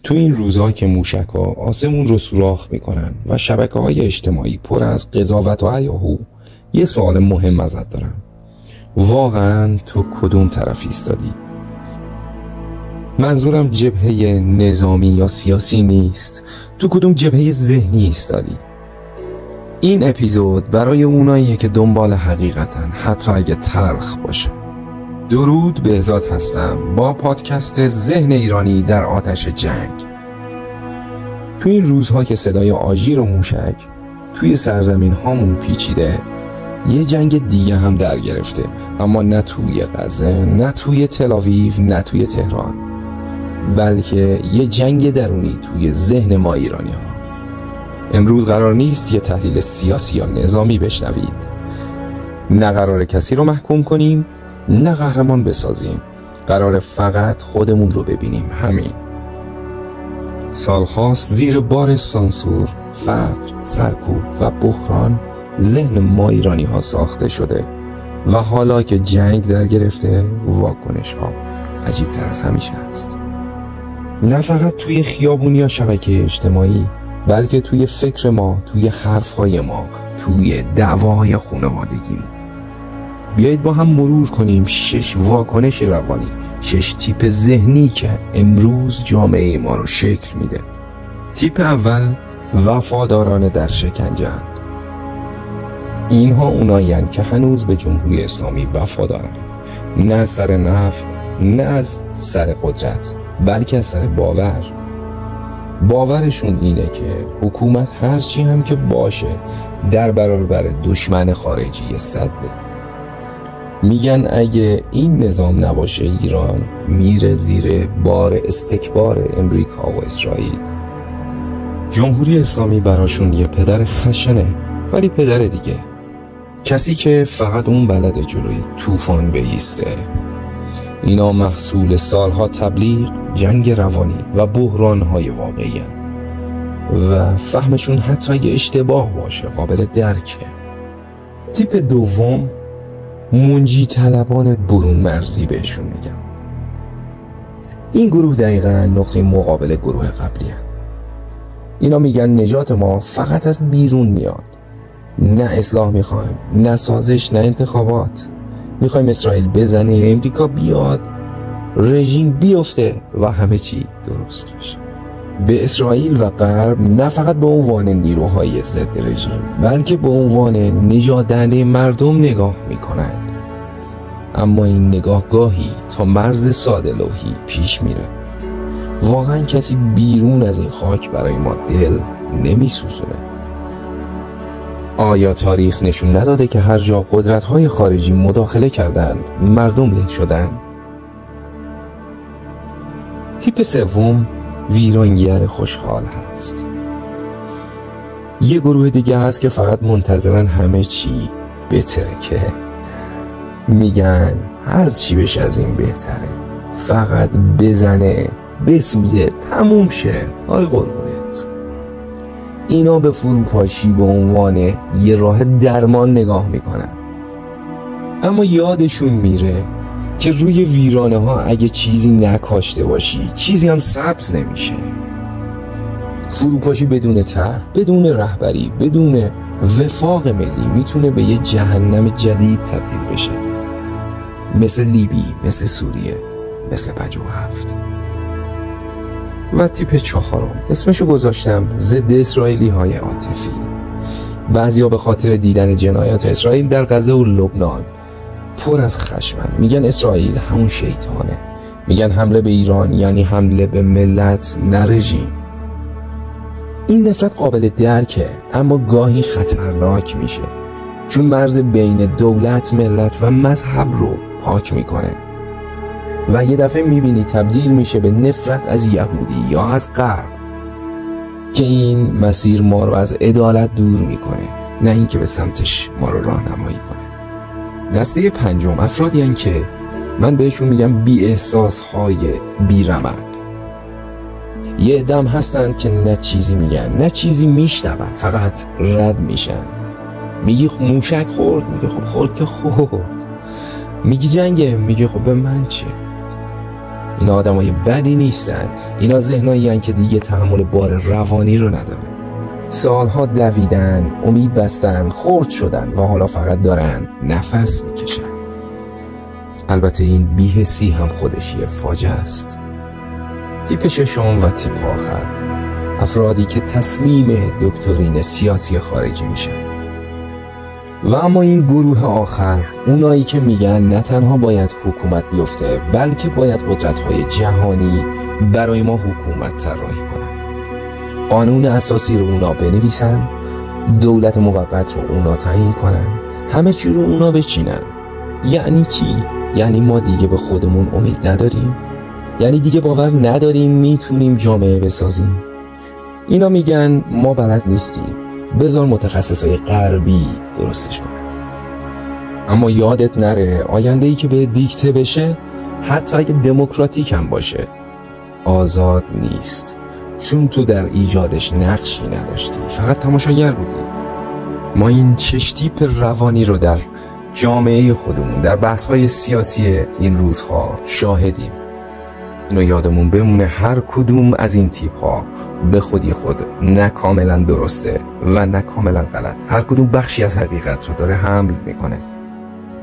تو این روزها که موشک‌ها آسمون رو سوراخ میکنن و شبکه‌های اجتماعی پر از قضاوت و هیاهو، یه سوال مهم ازت دارم. واقعاً تو کدوم طرف ایستادی؟ منظورم جبهه نظامی یا سیاسی نیست. تو کدوم جبهه ذهنی ایستادی؟ این اپیزود برای اوناییه که دنبال حقیقتن، حتی اگه تلخ باشه. درود، بهزاد هستم با پادکست ذهن ایرانی در آتش جنگ. تو این روزها که صدای آژیر و موشک توی سرزمین هامون پیچیده، یه جنگ دیگه هم در گرفته، اما نه توی غزه، نه توی تل‌آویو، نه توی تهران، بلکه یه جنگ درونی توی ذهن ما ایرانی ها. امروز قرار نیست یه تحلیل سیاسی یا نظامی بشنوید. نه قرار کسی رو محکوم کنیم، نه قهرمان بسازیم. قرار فقط خودمون رو ببینیم، همین. سالهاست زیر بار سانسور، فقر، سرکوب و بحران ذهن ما ایرانی ها ساخته شده و حالا که جنگ در گرفته، واکنش ها عجیب تر از همیشه است. نه فقط توی خیابون یا شبکه اجتماعی، بلکه توی فکر ما، توی حرفهای ما، توی دعواهای خانوادگیمون. بیایید با هم مرور کنیم 6 واکنش روانی، 6 تیپ ذهنی که امروز جامعه ما رو شکل میده. تیپ اول، وفاداران در شکنجه‌اند. اینها اونایین که هنوز به جمهوری اسلامی وفادارن، نه از سر نفع، نه از سر قدرت، بلکه از سر باور. باورشون اینه که حکومت هرچی هم که باشه در برابر دشمن خارجی سده. میگن اگه این نظام نباشه ایران میره زیر بار استکبار امریکا و اسرائیل. جمهوری اسلامی براشون یه پدر خشنه، ولی پدر دیگه، کسی که فقط اون بلده جلوی طوفان بایسته. اینا محصول سالها تبلیغ، جنگ روانی و بحرانهای واقعی هن. و فهمشون حتی اگه اشتباه باشه قابل درکه. تیپ دوم، منجی طلبان برون مرزی بهشون میگم. این گروه دقیقاً نقطه مقابل گروه قبلی هن. اینا میگن نجات ما فقط از بیرون میاد. نه اصلاح میخوایم، نه سازش، نه انتخابات. میخوایم اسرائیل بزنه، امریکا بیاد، رژیم بیفته و همه چی درست بشه. به اسرائیل و غرب نه فقط به عنوان نیروهای ضد رژیم، بلکه به عنوان نجات دهنده مردم نگاه میکنن. اما این نگاه گاهی تا مرز ساده لوحی پیش میره. واقعا کسی بیرون از این خاک برای ما دل نمیسوزونه. آیا تاریخ نشون نداده که هر جا قدرت‌های خارجی مداخله کردن، مردم له شدن؟ تیپ سوم، ویرانگر خوشحال هست. یه گروه دیگه هست که فقط منتظرن همه چی بترکه. میگن هر چی بشه از این بهتره، فقط بزنه، بسوزه، تموم شه. آی قربونت. اینا به فروپاشی به عنوان یه راه درمان نگاه میکنن، اما یادشون میره که روی ویرانه ها اگه چیزی نکاشته باشی، چیزی هم سبز نمیشه. فروپاشی بدون طرح، بدون رهبری، بدون وفاق ملی میتونه به یه جهنم جدید تبدیل بشه. مثل لیبی، مثل سوریه، مثل 57. و تیپ چهارم، اسمشو گذاشتم ضد اسرائیلی های عاطفی. بعضیا به خاطر دیدن جنایات اسرائیل در غزه و لبنان پر از خشمن. میگن اسرائیل همون شیطانه. میگن حمله به ایران یعنی حمله به ملت، نه رژیم. این نفرت قابل درکه، اما گاهی خطرناک میشه، چون مرز بین دولت، ملت و مذهب رو پاک میکنه و یه دفعه میبینی تبدیل میشه به نفرت از یهودی یا از غرب، که این مسیر ما رو از عدالت دور میکنه، نه اینکه به سمتش ما رو راهنمایی کنه. دسته پنجم، افرادی هستند که من بهشون میگم بی احساس های بی رمق. یه عدم هستند که نه چیزی میگن، نه چیزی میشنون، فقط رد میشن. میگی موشک خورد، میگه خب خورد که خورد. میگی جنگه، میگه خب به من چه. اینا آدمای بدی نیستن، اینا ذهنایی هستن که دیگه تحمل بار روانی رو ندارن. سالها دویدن، امید بستن، خرد شدن و حالا فقط دارن نفس میکشن. البته این بی‌حسی هم خودش یه فاجعه است. تیپ ششم و تیپ آخر، افرادی که تسلیم دکترین سیاسی خارجی میشن. و اما این گروه آخر، اونایی که میگن نه تنها باید حکومت بیفته بلکه باید قدرت‌های جهانی برای ما حکومت طراحی کنن. قانون اساسی رو اونا بنویسن، دولت موقت رو اونا تعیین کنن، همه چی رو اونا بچینن. یعنی چی؟ یعنی ما دیگه به خودمون امید نداریم؟ یعنی دیگه باور نداریم میتونیم جامعه بسازیم؟ اینا میگن ما بلد نیستیم، بذار متخصصای غربی درستش کنن. اما یادت نره آینده‌ای که به دیکته بشه، حتی اگه دموکراتیک هم باشه، آزاد نیست، چون تو در ایجادش نقشی نداشتی، فقط تماشاگر بودی. ما این 6 تیپ روانی رو در جامعه خودمون در بحث‌های سیاسی این روزها شاهدیم. اینو یادمون بمونه هر کدوم از این تیپ‌ها به خودی خود نه کاملا درسته و نه کاملا غلط. هر کدوم بخشی از حقیقت رو داره حمل میکنه.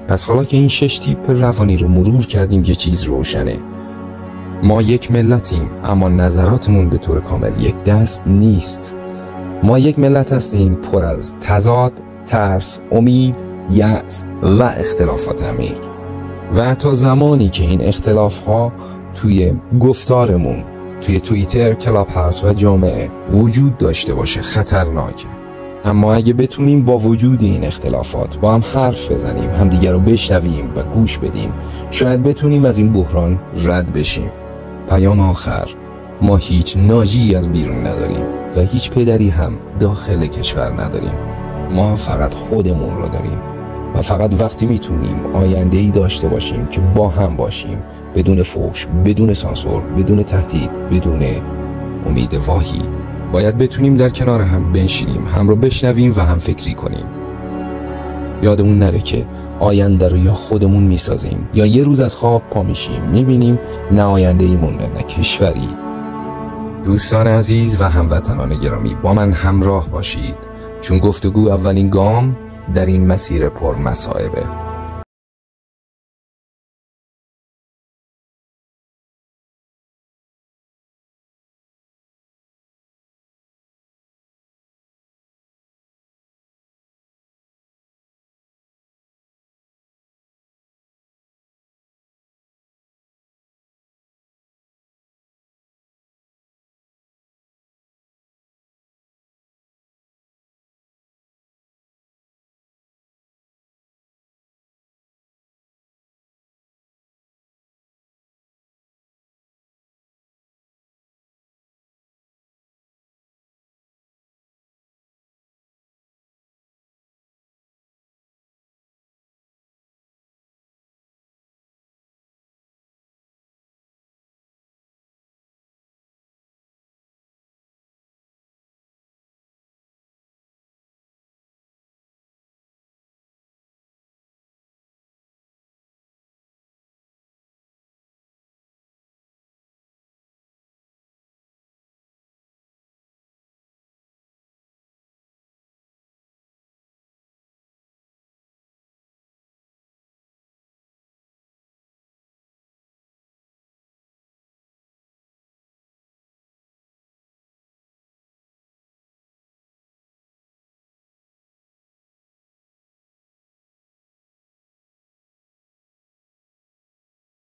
پس حالا که این 6 تیپ روانی رو مرور کردیم، یه چیز روشنه: ما یک ملتیم، اما نظراتمون به طور کامل یک دست نیست. ما یک ملت هستیم پر از تضاد، ترس، امید، یأس و اختلافات عمیق. و تا زمانی که این اختلاف‌ها توی گفتارمون، توی توییتر، کلاب هاوس و جامعه وجود داشته باشه، خطرناکه. اما اگه بتونیم با وجود این اختلافات با هم حرف بزنیم، همدیگر رو بشنویم و گوش بدیم، شاید بتونیم از این بحران رد بشیم. پیام آخر: ما هیچ ناجی از بیرون نداریم و هیچ پدری هم داخل کشور نداریم. ما فقط خودمون رو داریم و فقط وقتی میتونیم آینده‌ای داشته باشیم که با هم باشیم، بدون فحش، بدون سانسور، بدون تهدید، بدون امید واهی. باید بتونیم در کنار هم بنشینیم، هم رو بشنویم و هم فکری کنیم. یادمون نره که آینده رو یا خودمون میسازیم یا یه روز از خواب پا میشیم میبینیم نه آینده‌ای مونده نه کشوری. دوستان عزیز و هموطنان گرامی، با من همراه باشید، چون گفتگو اولین گام در این مسیر پر مصائبه.